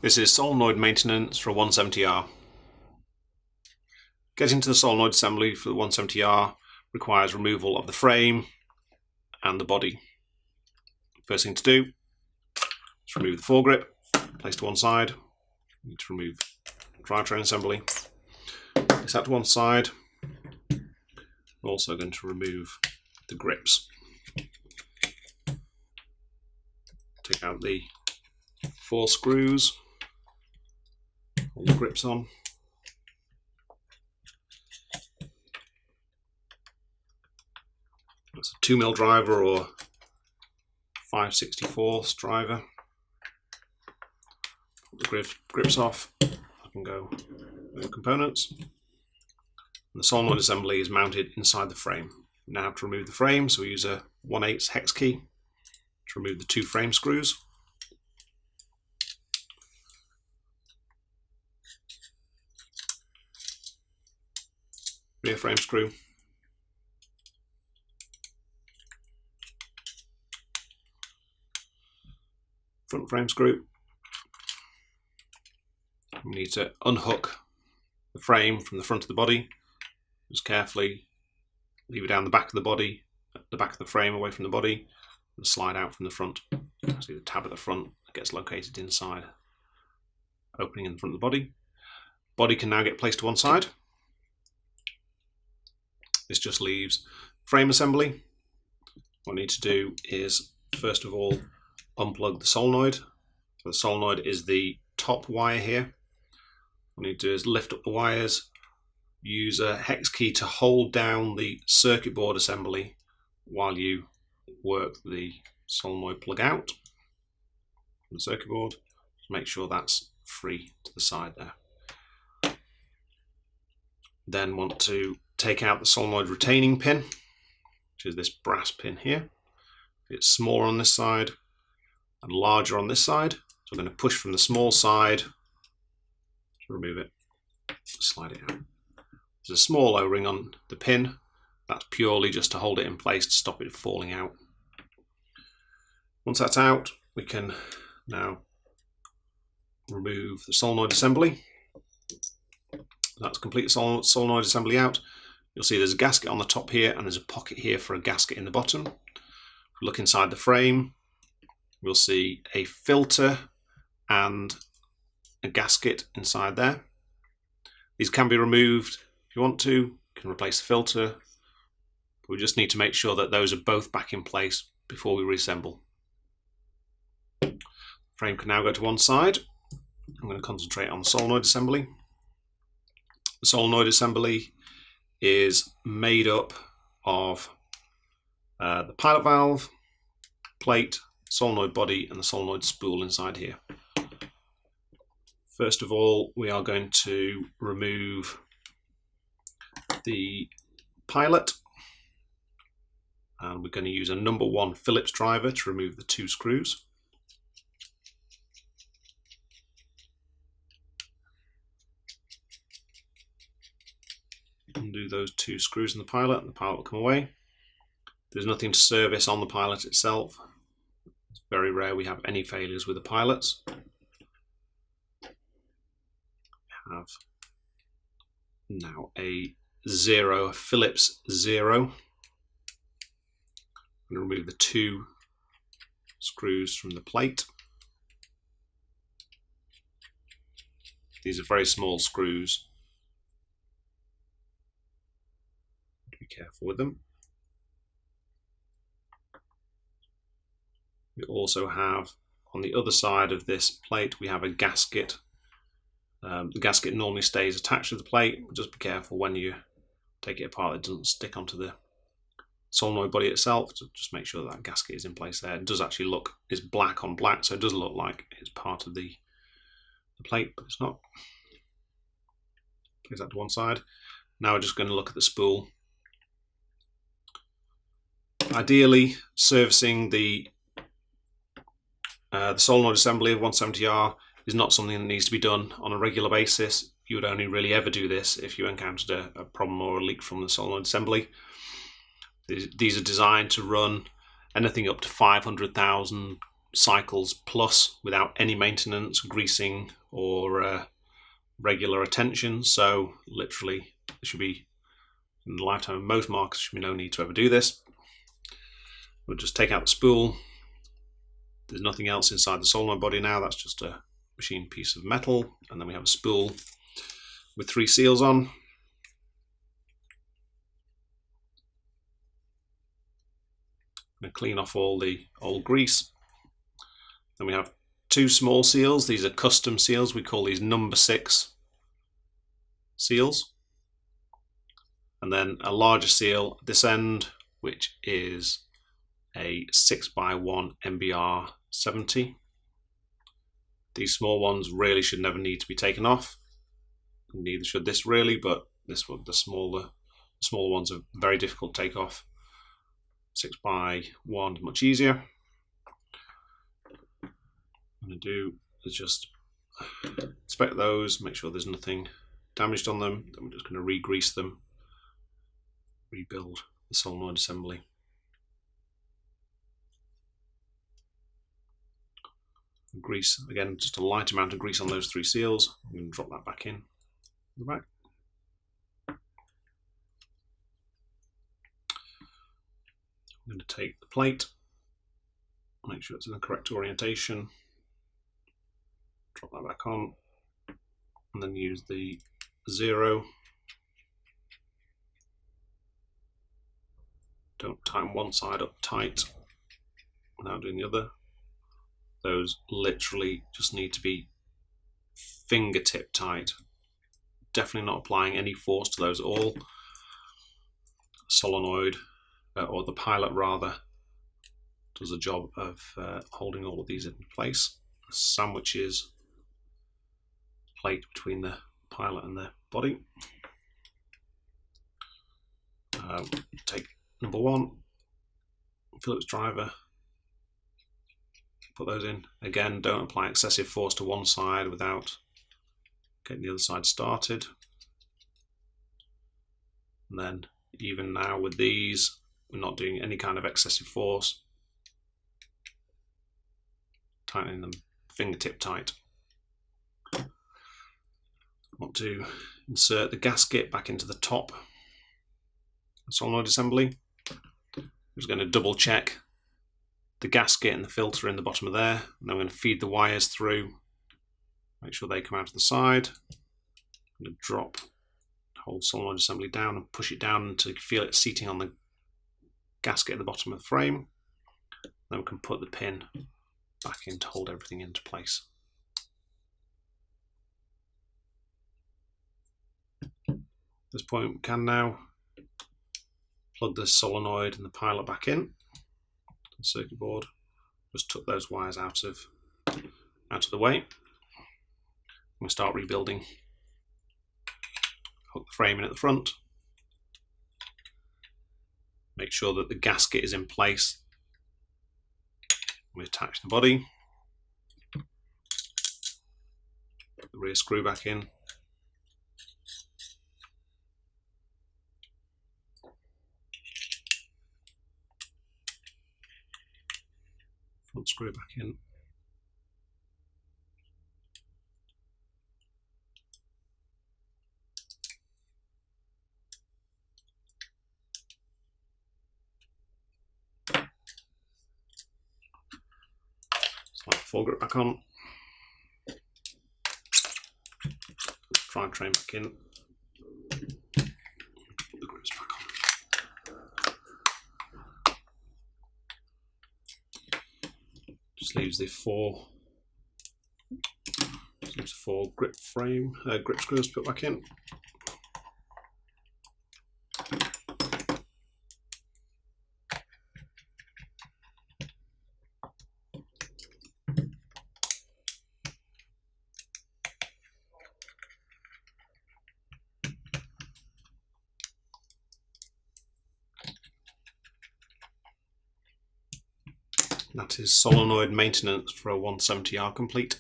This is Solenoid Maintenance for a 170R. Getting to the solenoid assembly for the 170R requires removal of the frame and the body. First thing to do is remove the foregrip, place to one side. You need to remove the drivetrain assembly, place that to one side. We're also going to remove the grips. Take out the 4 screws, hold the grips on. That's a 2mm driver or 5/64 driver. Put the grips off. I can go with the components. And the solenoid assembly is mounted inside the frame. We now have to remove the frame, so we use a 1/8 hex key to remove the 2 frame screws. Rear frame screw. Front frame screw. We need to unhook the frame from the front of the body. Just carefully leave it down the back of the body, the back of the frame away from the body, and slide out from the front. See the tab at the front that gets located inside, opening in the front of the body. Body can now get placed to one side. This just leaves frame assembly. What I need to do is, first of all, unplug the solenoid. So the solenoid is the top wire here. What I need to do is lift up the wires, use a hex key to hold down the circuit board assembly while you work the solenoid plug out from the circuit board. Just make sure that's free to the side there. Then want to take out the solenoid retaining pin, which is this brass pin here. It's smaller on this side and larger on this side. So I'm going to push from the small side to remove it, slide it out. There's a small O-ring on the pin. That's purely just to hold it in place to stop it falling out. Once that's out, we can now remove the solenoid assembly. That's complete solenoid assembly out. You'll see there's a gasket on the top here and there's a pocket here for a gasket in the bottom. If we look inside the frame, we'll see a filter and a gasket inside there. These can be removed if you want to. You can replace the filter. But we just need to make sure that those are both back in place before we reassemble. The frame can now go to one side. I'm going to concentrate on the solenoid assembly. The solenoid assembly is made up of the pilot valve, plate, solenoid body, and the solenoid spool inside here. First of all, we are going to remove the pilot, and we're going to use a number 1 Phillips driver to remove the 2 screws. Undo those 2 screws in the pilot, and the pilot will come away. There's nothing to service on the pilot itself. It's very rare we have any failures with the pilots. We have now a Phillips 0. I'm going to remove the 2 screws from the plate. These are very small screws. Be careful with them. We also have, on the other side of this plate, we have a gasket. The gasket normally stays attached to the plate, but just be careful when you take it apart it doesn't stick onto the solenoid body itself. So just make sure that gasket is in place there. It does actually look, it's black on black, so it does look like it's part of the plate, but it's not. Place that to one side. Now we're just going to look at the spool. Ideally, servicing the solenoid assembly of 170R is not something that needs to be done on a regular basis. You would only really ever do this if you encountered a problem or a leak from the solenoid assembly. These are designed to run anything up to 500,000 cycles plus without any maintenance, greasing, or regular attention. So literally, there should be, in the lifetime of most markers, there should be no need to ever do this. We'll just take out the spool. There's nothing else inside the solenoid body now. That's just a machined piece of metal, and then we have a spool with 3 seals on. I'm going to clean off all the old grease. Then we have 2 small seals. These are custom seals. We call these number 6 seals. And then a larger seal at this end, which is a 6x1 MBR 70. These small ones really should never need to be taken off. Neither should this really, but this one, the smaller ones are very difficult to take off. 6x1 is much easier. What I'm going to do is just inspect those, make sure there's nothing damaged on them. Then we're just going to re-grease them, rebuild the solenoid assembly. Grease, again, just a light amount of grease on those 3 seals. I'm going to drop that back in the back. I'm going to take the plate, make sure it's in the correct orientation, drop that back on, and then use the 0. Don't tighten one side up tight without doing the other. Those literally just need to be fingertip tight. Definitely not applying any force to those at all. Solenoid, or the pilot rather, does a job of holding all of these in place. Sandwiches plate between the pilot and the body. Take number 1, Phillips driver, put those in. Again, don't apply excessive force to one side without getting the other side started. And then even now with these, we're not doing any kind of excessive force, tightening them fingertip tight. I want to insert the gasket back into the top solenoid assembly. I'm just going to double check the gasket and the filter in the bottom of there, and I'm going to feed the wires through, make sure they come out to the side. I'm going to drop the whole solenoid assembly down and push it down until you feel it seating on the gasket at the bottom of the frame. Then we can put the pin back in to hold everything into place. At this point we can now plug the solenoid and the pilot back in the circuit board. Just tuck those wires out of the way. We'll start rebuilding. Hook the frame in at the front. Make sure that the gasket is in place. We attach the body. Put the rear screw back in. Front screw back in. Slide the foregrip back on. Drivetrain back in. Put the grips back on. Just leaves the four grip screws to put back in. That is solenoid maintenance for a 170R complete.